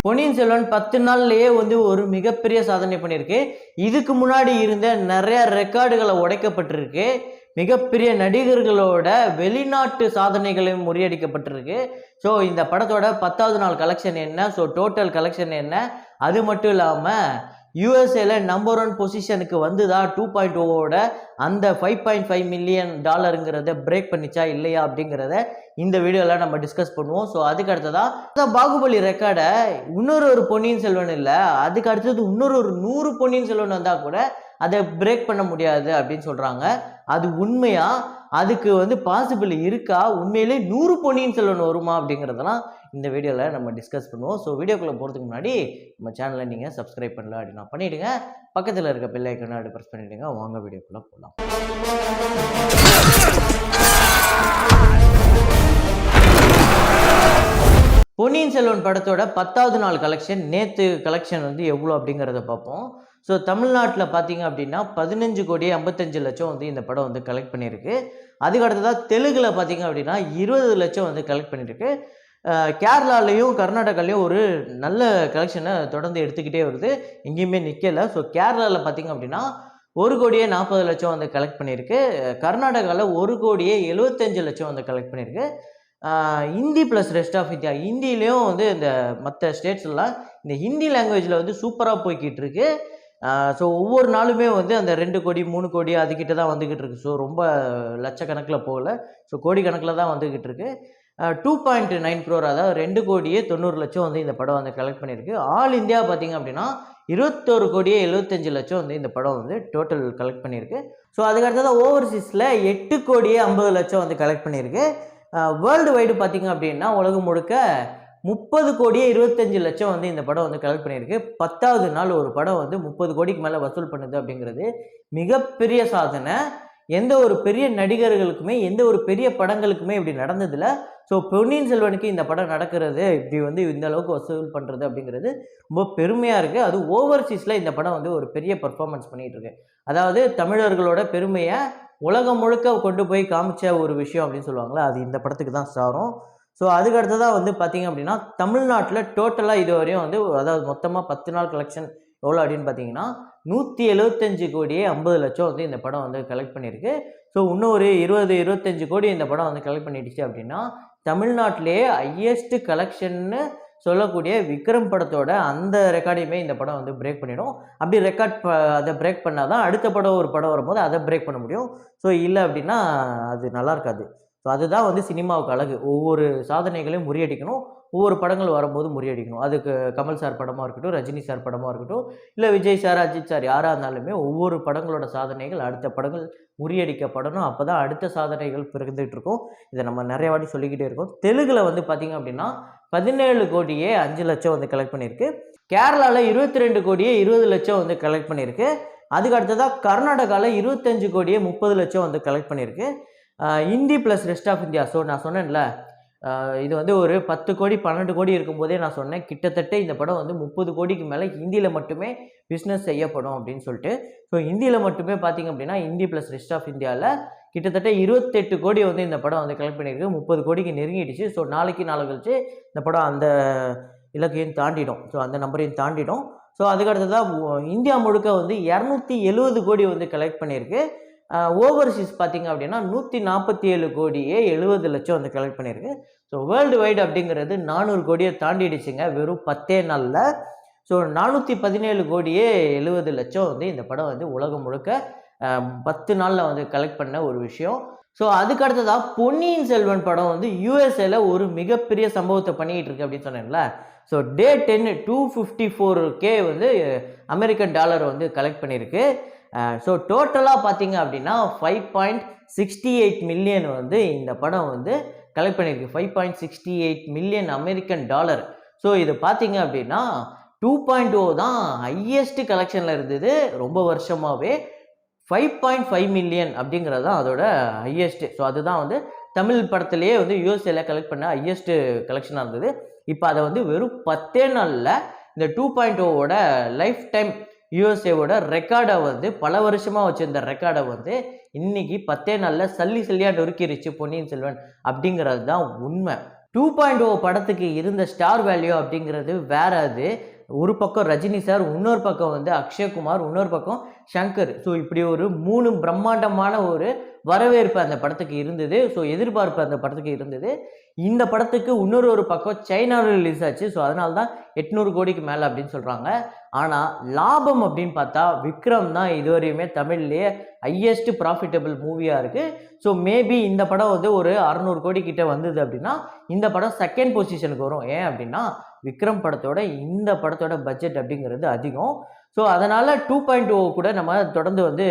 பொன்னியின் செல்வன் 10 நாள்லயே வந்து ஒரு மிகப்பெரிய சாதனை பண்ணியிருக்கு. இதுக்கு முன்னாடி இருந்த நிறைய ரெக்கார்டுகளை உடைக்கப்பட்டிருக்கு. மிகப்பெரிய நடிகர்களோட வெளிநாட்டு சாதனைகளையும் முறியடிக்கப்பட்டிருக்கு. ஸோ இந்த படத்தோட 10வது நாள் கலெக்ஷன் என்ன, ஸோ டோட்டல் கலெக்ஷன் என்ன, அது மட்டும் இல்லாமல் யூஎஸ்ஏல நம்பர் 1 பொசிஷனுக்கு வந்துதா 2.0ஓட அந்த $5.5 மில்லியன் பிரேக் பண்ணிச்சா இல்லையா அப்படிங்கிறத இந்த வீடியோவில் நம்ம டிஸ்கஸ் பண்ணுவோம். ஸோ அதுக்கு அடுத்ததான் பாகுபலி ரெக்கார்டை இன்னொரு பொன்னியின் செல்வன் இல்லை, அதுக்கு அடுத்தது இன்னொரு 100 பொன்னியின் செல்வன் வந்தால் கூட அதை பிரேக் பண்ண முடியாது அப்படின்னு சொல்கிறாங்க. அது உண்மையா? அதுக்கு வந்து பாசிபிள் இருக்கா? உண்மையிலே 100 பொன்னியின் செல்வன் வருமா அப்படிங்கிறதெல்லாம் இந்த வீடியோவில் நம்ம டிஸ்கஸ் பண்ணுவோம். ஸோ வீடியோக்குள்ளே போகிறதுக்கு முன்னாடி நம்ம சேனலை நீங்கள் சப்ஸ்கிரைப் பண்ணல அப்படின்னா பண்ணிவிடுங்க. பக்கத்தில் இருக்க பெல் ஐக்கனை அப்படி ப்ரெஸ் பண்ணிவிடுங்க. வாங்க வீடியோக்குள்ளே போகலாம். பொன்னியின் செல்வன் படத்தோட 10வது நாள் கலெக்ஷன், நேற்று கலெக்ஷன் வந்து எவ்வளோ அப்படிங்கிறத பார்ப்போம். ஸோ தமிழ்நாட்டில் பார்த்தீங்க அப்படின்னா 15,55,00,000 வந்து இந்த படம் வந்து கலெக்ட் பண்ணியிருக்கு. அதுக்கு அடுத்ததாக தெலுங்கில் பார்த்தீங்க அப்படின்னா 20 லட்சம் வந்து கலெக்ட் பண்ணியிருக்கு. கேரளாலையும் கர்நாடகாலையும் ஒரு நல்ல கலெக்ஷனை தொடர்ந்து எடுத்துக்கிட்டே வருது, எங்கேயுமே நிற்கலை. ஸோ கேரளாவில் பார்த்தீங்க அப்படின்னா 1,40,00,000 வந்து கலெக்ட் பண்ணியிருக்கு. கர்நாடகாவில் 1,75,00,000 வந்து கலெக்ட் பண்ணியிருக்கு. Hindi plus rest of India, ஹிந்திலையும் வந்து இந்த மற்ற ஸ்டேட்ஸ்லாம் இந்த ஹிந்தி லாங்குவேஜில் வந்து சூப்பராக போய்கிட்டு இருக்கு. ஸோ ஒவ்வொரு நாளுமே வந்து அந்த 2 கோடி 3 கோடி அதுக்கிட்ட தான் வந்துக்கிட்டு இருக்கு. ஸோ ரொம்ப லட்சக்கணக்கில் போகல, ஸோ கோடி கணக்கில் தான் வந்துக்கிட்டு இருக்கு. 2.9 crore, அதாவது 2,90,00,000 வந்து இந்த படம் வந்து கலெக்ட் பண்ணியிருக்கு. ஆல் இந்தியா பார்த்தீங்க அப்படின்னா 21,75,00,000 வந்து இந்த படம் வந்து டோட்டல் கலெக்ட் பண்ணியிருக்கு. ஸோ அதுக்கடுத்ததான் ஓவர்சீஸில் 8,25,00,000 வந்து கலெக்ட் பண்ணியிருக்கு. வேர்ல்டு வைடு பார்த்தீங்க அப்படின்னா உலகம் முழுக்க 30,25,00,000 வந்து இந்த படம் வந்து கலெக்ட் பண்ணியிருக்கு. 10வது நாள் ஒரு படம் வந்து 30 கோடிக்கு மேலே வசூல் பண்ணுது அப்படிங்கிறது மிகப்பெரிய சாதனை. எந்த ஒரு பெரிய நடிகர்களுக்குமே எந்த ஒரு பெரிய படங்களுக்குமே இப்படி நடந்ததில்லை. ஸோ பொன்னியின் செல்வனுக்கு இந்த படம் நடக்கிறது, இப்படி வந்து இந்த அளவுக்கு வசூல் பண்ணுறது அப்படிங்கிறது ரொம்ப பெருமையாக இருக்குது. அது ஓவர்சீஸில் இந்த படம் வந்து ஒரு பெரிய பர்ஃபார்மன்ஸ் பண்ணிகிட்டு இருக்கு. அதாவது தமிழர்களோட பெருமையை உலகம் முழுக்க கொண்டு போய் காமிச்ச ஒரு விஷயம் அப்படின்னு சொல்லுவாங்களே, அது இந்த படத்துக்கு தான் சாரும். ஸோ அதுக்கு அடுத்ததாக வந்து பார்த்தீங்க அப்படின்னா தமிழ்நாட்டில் டோட்டலாக இது வரையும் வந்து, அதாவது மொத்தமாக 10 நாள் கலெக்ஷன் எவ்வளோ அப்படின்னு பார்த்தீங்கன்னா 175,50,00,000 வந்து இந்த படம் வந்து கலெக்ட் பண்ணியிருக்கு. ஸோ இன்னும் ஒரு 20-25 கோடி இந்த படம் வந்து கலெக்ட் பண்ணிடுச்சு அப்படின்னா தமிழ்நாட்டிலேயே ஹையஸ்ட் கலெக்ஷன்னு சொல்லக்கூடிய விக்ரம் படத்தோட அந்த ரெக்கார்டையுமே இந்த படம் வந்து பிரேக் பண்ணிடும். அப்படி அதை பிரேக் பண்ணால் தான் அடுத்த படம் ஒரு படம் வரும்போது அதை பிரேக் பண்ண முடியும். ஸோ இல்லை அப்படின்னா அது நல்லா இருக்காது. ஸோ அதுதான் வந்து சினிமாவுக்கு அழகு. ஒவ்வொரு சாதனைகளையும் முறியடிக்கணும், ஒவ்வொரு படங்கள் வரும்போது முறியடிக்கணும். அதுக்கு கமல் சார் படமாக இருக்கட்டும், ரஜினி சார் படமாக இருக்கட்டும், இல்லை விஜய் சார், அஜித் சார், யாராக இருந்தாலுமே ஒவ்வொரு படங்களோட சாதனைகள் அடுத்த படங்கள் முறியடிக்கப்படணும். அப்போ தான் அடுத்த சாதனைகள் பிறந்துகிட்டு இருக்கும். இதை நம்ம நிறைய வாட்டி சொல்லிக்கிட்டே இருக்கோம். தெலுங்கில் வந்து பார்த்திங்க அப்படின்னா 17,05,00,000 வந்து கலெக்ட் பண்ணியிருக்கு. கேரளாவில் 22,20,00,000 வந்து கலெக்ட் பண்ணியிருக்கு. அதுக்கு அடுத்ததாக கர்நாடகாவில் 25,30,00,000 வந்து கலெக்ட் பண்ணியிருக்கு. Hindi plus rest of India, so நான் சொன்னேன்ல, இது வந்து ஒரு 10 கோடி 12 கோடி இருக்கும்போதே நான் சொன்னேன் கிட்டத்தட்ட இந்த படம் வந்து 30 கோடிக்கு மேலே ஹிந்தியில் மட்டுமே பிஸ்னஸ் செய்யப்படும் அப்படின்னு சொல்லிட்டு. ஸோ ஹிந்தியில் மட்டுமே பார்த்திங்க அப்படின்னா ஹிந்தி ப்ளஸ் ரெஸ்ட் ஆஃப் இந்தியாவில் கிட்டத்தட்ட 28 கோடி வந்து இந்த படம் வந்து கலெக்ட் பண்ணியிருக்கு. 30 கோடிக்கு நெருங்கிடுச்சு. ஸோ நாளை கழிச்சு இந்த படம் அந்த இலக்கையும் தாண்டிடும், ஸோ அந்த நம்பரையும் தாண்டிடும். ஸோ அதுக்கடுத்ததாக இந்தியா முழுக்க வந்து 270 கோடி வந்து கலெக்ட் பண்ணியிருக்கு. ஓவர்சீஸ் பார்த்திங்க அப்படின்னா 147,70,00,000 வந்து கலெக்ட் பண்ணியிருக்கு. ஸோ வேர்ல்டு வைடு அப்படிங்கிறது 400 கோடியை தாண்டிடுச்சுங்க வெறும் 10 நாளில். ஸோ 417,70,00,000 வந்து இந்த படம் வந்து உலகம் முழுக்க 10 நாளில் வந்து கலெக்ட் பண்ண ஒரு விஷயம். ஸோ அதுக்கு அடுத்ததாக பொன்னியின் செல்வன் படம் வந்து யூஎஸ்ஏல ஒரு மிகப்பெரிய சம்பவத்தை பண்ணிக்கிட்டு இருக்கு அப்படின்னு சொன்னேன்ல. ஸோ டே 10 $254K வந்து அமெரிக்கன் டாலர் வந்து கலெக்ட் பண்ணியிருக்கு. ஸோ டோட்டலாக பார்த்தீங்க அப்படின்னா 5.68 மில்லியன் வந்து இந்த படம் வந்து கலெக்ட் பண்ணியிருக்கு. 5.68 மில்லியன் அமெரிக்கன் டாலர். ஸோ இது பார்த்தீங்க அப்படின்னா 2.0 தான் ஹையஸ்ட் கலெக்ஷனில் இருந்தது ரொம்ப வருஷமாகவே. 5.5 மில்லியன் அப்படிங்கிறது தான் அதோட ஹையஸ்ட்டு. ஸோ அதுதான் வந்து தமிழ் படத்துலேயே வந்து யூஎஸ்ஏல கலெக்ட் பண்ண ஹையஸ்ட்டு கலெக்ஷனாக இருந்தது. இப்போ அதை வந்து வெறும் 10 நாளில் இந்த 2.0ஓட லைஃப் டைம் யூஎஸ்ஏவோட ரெக்கார்டை வந்து பல வருஷமாக வச்சுருந்த ரெக்கார்டை வந்து இன்னைக்கு 10 நாளில் சல்லியாக நொறுக்கிருச்சு பொன்னியின் செல்வன் அப்படிங்கிறது தான் உண்மை. 2.0 படத்துக்கு இருந்த ஸ்டார் வேல்யூ அப்படிங்கிறது வேற. அது ஒரு பக்கம் ரஜினி சார், இன்னொரு பக்கம் வந்து அக்ஷய்குமார், இன்னொரு பக்கம் ஷங்கர். ஸோ இப்படி ஒரு 3 பிரம்மாண்டமான ஒரு வரவேற்பு அந்த படத்துக்கு இருந்தது. ஸோ எதிர்பார்ப்பு அந்த படத்துக்கு இருந்தது. இந்த படத்துக்கு இன்னொரு பக்கம் சைனாவில் ரிலீஸ் ஆச்சு. ஸோ அதனால தான் 800 கோடிக்கு மேலே அப்படின்னு சொல்கிறாங்க. ஆனால் லாபம் அப்படின்னு பார்த்தா விக்ரம் தான் இதுவரையுமே தமிழ்லேயே ஹையஸ்ட் ப்ராஃபிட்டபிள் மூவியாக இருக்குது. ஸோ மேபி இந்த படம் வந்து ஒரு 600 கோடி கிட்ட வந்தது அப்படின்னா இந்த படம் செகண்ட் பொசிஷனுக்கு வரும். ஏன் அப்படின்னா விக்ரம் படத்தோட இந்த படத்தோட பட்ஜெட் அப்படிங்கிறது அதிகம். ஸோ அதனால் 2.0 கூட நம்ம தொடர்ந்து வந்து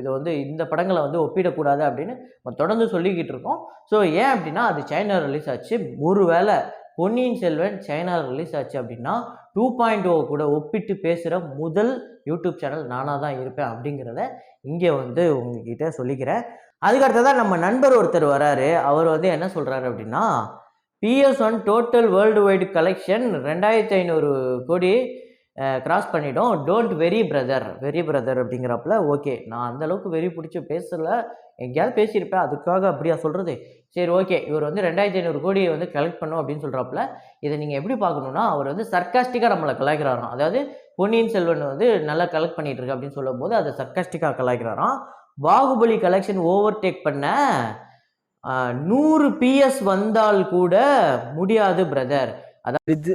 இதை வந்து இந்த படங்களை வந்து ஒப்பிடக்கூடாது அப்படின்னு நம்ம தொடர்ந்து சொல்லிக்கிட்டு இருக்கோம். ஸோ ஏன் அப்படின்னா அது சைனா ரிலீஸ் ஆச்சு. ஒருவேளை பொன்னியின் செல்வன் சைனா ரிலீஸ் ஆச்சு அப்படின்னா 2.0 கூட ஒப்பிட்டு பேசுகிற முதல் யூடியூப் சேனல் நானாக தான் இருப்பேன் அப்படிங்கிறத இங்கே வந்து உங்ககிட்ட சொல்லிக்கிறேன். அதுக்கடுத்ததான் நம்ம நண்பர் ஒருத்தர் வராரு. அவர் வந்து என்ன சொல்கிறாரு அப்படின்னா PS1 total world wide collection 2500 கோடி கிராஸ் பண்ணிட்டோம். டோன்ட் வெரி பிரதர் அப்படிங்கிறப்பல ஓகே, நான் அந்தளவுக்கு வெறி பிடிச்சி பேசலை, எங்கேயாவது பேசியிருப்பேன், அதுக்காக அப்படியா சொல்கிறது? சரி ஓகே, இவர் வந்து 2500 கோடியை வந்து கலெக்ட் பண்ணும் அப்படின்னு சொல்கிறாப்புல. இதை நீங்கள் எப்படி பார்க்கணுன்னா அவர் வந்து சர்க்காஸ்டிக்காக நம்மளை கலாய்க்கிறாராம். அதாவது பொன்னியின் செல்வன் வந்து நல்லா கலெக்ட் பண்ணிட்டு இருக்கு அப்படின்னு சொல்லும் போது அதை சர்க்காஸ்டிக்காக கலாய்க்கிறாராம். பாகுபலி கலெக்ஷன் ஓவர்டேக் பண்ண 100 PS வந்தால் கூட முடியாது பிரதர். அதாவது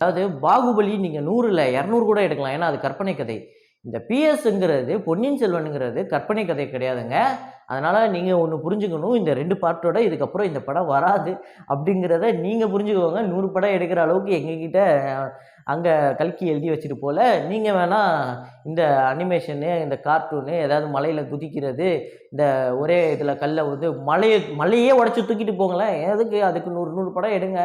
அதாவது பாகுபலி நீங்கள் 100 இல்லை 200 கூட எடுக்கலாம். ஏன்னா அது கற்பனை கதை. இந்த பிஎஸ்ங்கிறது பொன்னியின் செல்வனுங்கிறது கற்பனை கதை கிடையாதுங்க. அதனால் நீங்கள் ஒன்று புரிஞ்சுக்கணும், இந்த 2 பார்ட்டோட இதுக்கப்புறம் இந்த படம் வராது அப்படிங்கிறத நீங்கள் புரிஞ்சுக்கோங்க. 100 படம் எடுக்கிற அளவுக்கு எங்ககிட்ட அங்கே கல்கி எழுதி வச்சுட்டு போல் நீங்கள் வேணால் இந்த அனிமேஷனு, இந்த கார்ட்டூனு, ஏதாவது மலையில் குதிக்கிறது, இந்த ஒரே இதில் கல்லை வந்து மலையே உடச்சி தூக்கிட்டு போங்களேன். எதுக்கு அதுக்கு 100 படம் எடுங்க,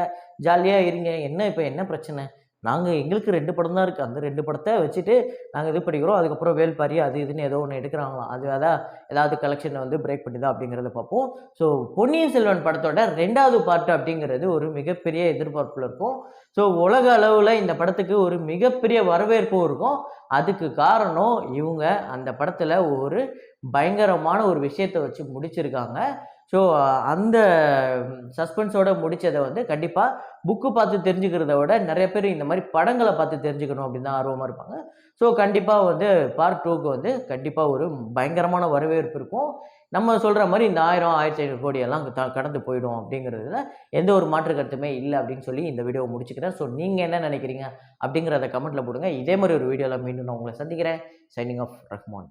ஜாலியாக இருங்க. இப்போ என்ன பிரச்சனை? நாங்கள் எங்களுக்கு 2 படம் தான் இருக்குது. அந்த 2 படத்தை வச்சுட்டு நாங்கள் இது படிக்கிறோம். அதுக்கப்புறம் வேல்பாரி அது இதுன்னு ஏதோ ஒன்று எடுக்கிறாங்களாம். அது ஏதாவது கலெக்ஷனை வந்து பிரேக் பண்ணிதான் அப்படிங்கிறத பார்ப்போம். ஸோ பொன்னியின் செல்வன் படத்தோட 2வது பார்ட் அப்படிங்கிறது ஒரு மிகப்பெரிய எதிர்பார்ப்பில் இருக்கும். ஸோ உலக அளவில் இந்த படத்துக்கு ஒரு மிகப்பெரிய வரவேற்பும் இருக்கும். அதுக்கு காரணம் இவங்க அந்த படத்தில் ஒரு பயங்கரமான ஒரு விஷயத்தை வச்சு முடிச்சிருக்காங்க. ஸோ அந்த சஸ்பென்ஸோடு முடித்ததை வந்து கண்டிப்பாக புக்கு பார்த்து தெரிஞ்சுக்கிறத விட நிறைய பேர் இந்த மாதிரி படங்களை பார்த்து தெரிஞ்சுக்கணும் அப்படின்னு தான் ஆர்வமாக இருப்பாங்க. ஸோ கண்டிப்பாக வந்து பார்ட் 2க்கு வந்து கண்டிப்பாக ஒரு பயங்கரமான வரவேற்பு இருக்கும். நம்ம சொல்கிற மாதிரி இந்த 1000 1500 கோடியெல்லாம் கடந்து போயிடும் அப்படிங்கிறதுல எந்த ஒரு மாற்று கருத்துமே இல்லை அப்படின்னு சொல்லி இந்த வீடியோவை முடிச்சுக்கிறேன். ஸோ நீங்கள் என்ன நினைக்கிறீங்க அப்படிங்கிறத கமெண்ட்டில் போடுங்க. இதே மாதிரி ஒரு வீடியோவில் மீண்டும் நான் உங்களை சந்திக்கிறேன். Signing off Rahman.